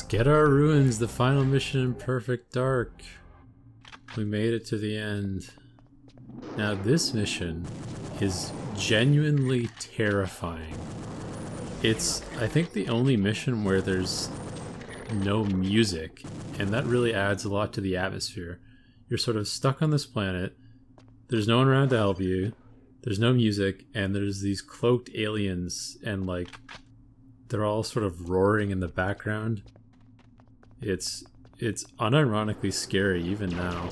Skedar Ruins, the final mission in Perfect Dark. We made it to the end. Now this mission is genuinely terrifying. It's, I think, the only mission where there's no music, and that really adds a lot to the atmosphere. You're sort of stuck on this planet, there's no one around to help you, there's no music, and there's these cloaked aliens, and like, they're all sort of roaring in the background. It's unironically scary even now.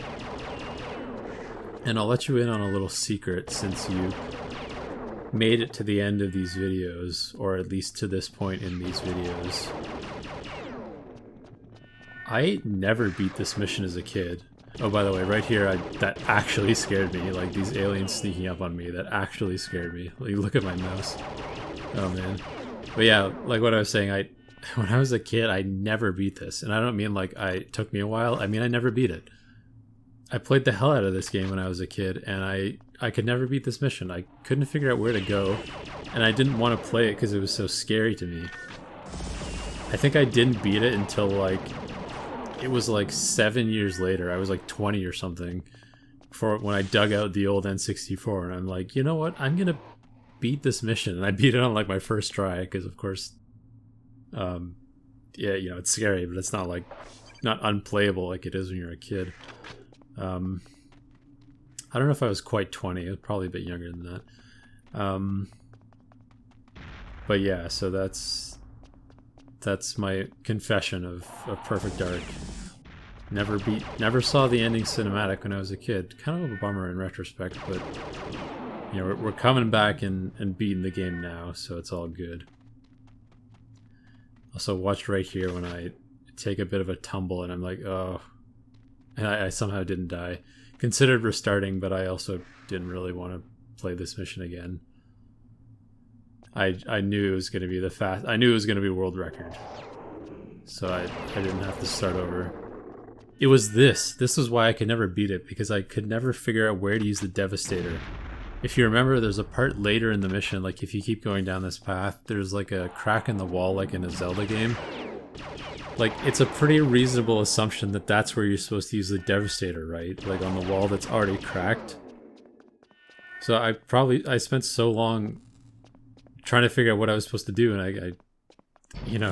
And I'll let you in on a little secret since you made it to the end of these videos, or at least to this point in these videos. I never beat this mission as a kid. Oh, by the way, right here, that actually scared me. Like, these aliens sneaking up on me, that actually scared me. Like, look at my mouse. Oh, man. But yeah, like what I was saying, when I was a kid, I never beat this. And I don't mean like it took me a while. I mean, I never beat it. I played the hell out of this game when I was a kid, and I could never beat this mission. I couldn't figure out where to go, and I didn't want to play it because it was so scary to me. I think I didn't beat it until like, it was like 7 years later. I was like 20 or something when I dug out the old N64, and I'm like, you know what? I'm going to beat this mission. And I beat it on like my first try because, of course, yeah, you know, it's scary, but it's not like, not unplayable like it is when you're a kid. I don't know if I was quite 20. I was probably a bit younger than that. But yeah, so that's my confession of Perfect Dark. Never saw the ending cinematic when I was a kid. Kind of a bummer in retrospect, but you know, we're coming back and beating the game now, so it's all good. Also, watch right here when I take a bit of a tumble and I'm like, oh, and I somehow didn't die. Considered restarting, but I also didn't really want to play this mission again. I knew it was going to be I knew it was going to be world record, so I didn't have to start over. It was this is why I could never beat it, because I could never figure out where to use the Devastator. If you remember, there's a part later in the mission, like if you keep going down this path, there's like a crack in the wall like in a Zelda game. Like, it's a pretty reasonable assumption that that's where you're supposed to use the Devastator, right? Like on the wall that's already cracked. So I spent so long trying to figure out what I was supposed to do, and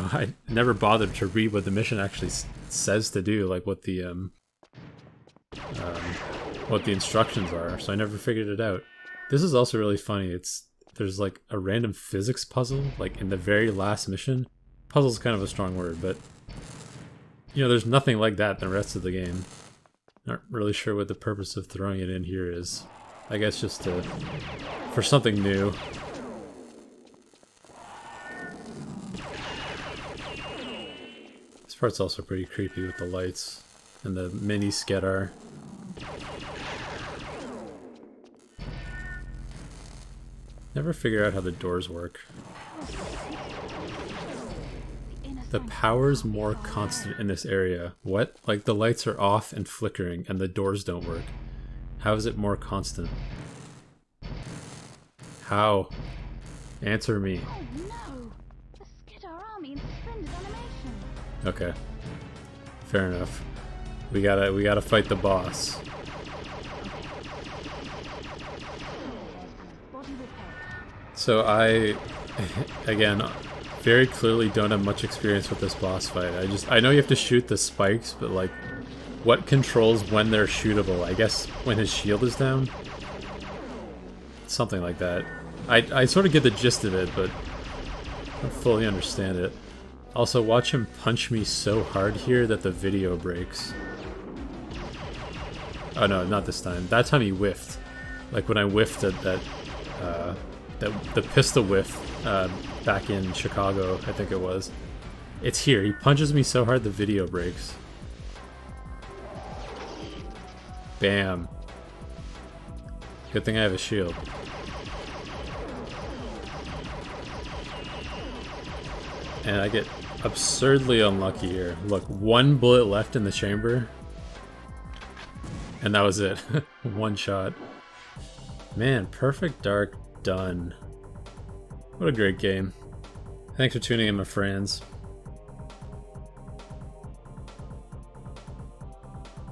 I never bothered to read what the mission actually says to do, like what the instructions are, so I never figured it out. This is also really funny. There's like a random physics puzzle, like in the very last mission. Puzzle's kind of a strong word, but you know, there's nothing like that in the rest of the game. Not really sure what the purpose of throwing it in here is. I guess just for something new. This part's also pretty creepy with the lights and the mini Skedar. Never figure out how the doors work. The power's more constant in this area. What? Like the lights are off and flickering and the doors don't work. How is it more constant? How? Answer me. Oh no! The Skedar army in suspended animation. Okay. Fair enough. We gotta fight the boss. So again, very clearly don't have much experience with this boss fight. I know you have to shoot the spikes, but like, what controls when they're shootable? I guess when his shield is down? Something like that. I sort of get the gist of it, but I don't fully understand it. Also, watch him punch me so hard here that the video breaks. Oh no, not this time. That time he whiffed. Like when I whiffed at the pistol whiff back in Chicago, I think it was. It's here. He punches me so hard the video breaks. Bam. Good thing I have a shield. And I get absurdly unlucky here. Look, one bullet left in the chamber. And that was it. One shot. Man, Perfect Dark done. What a great game. Thanks for tuning in, my friends.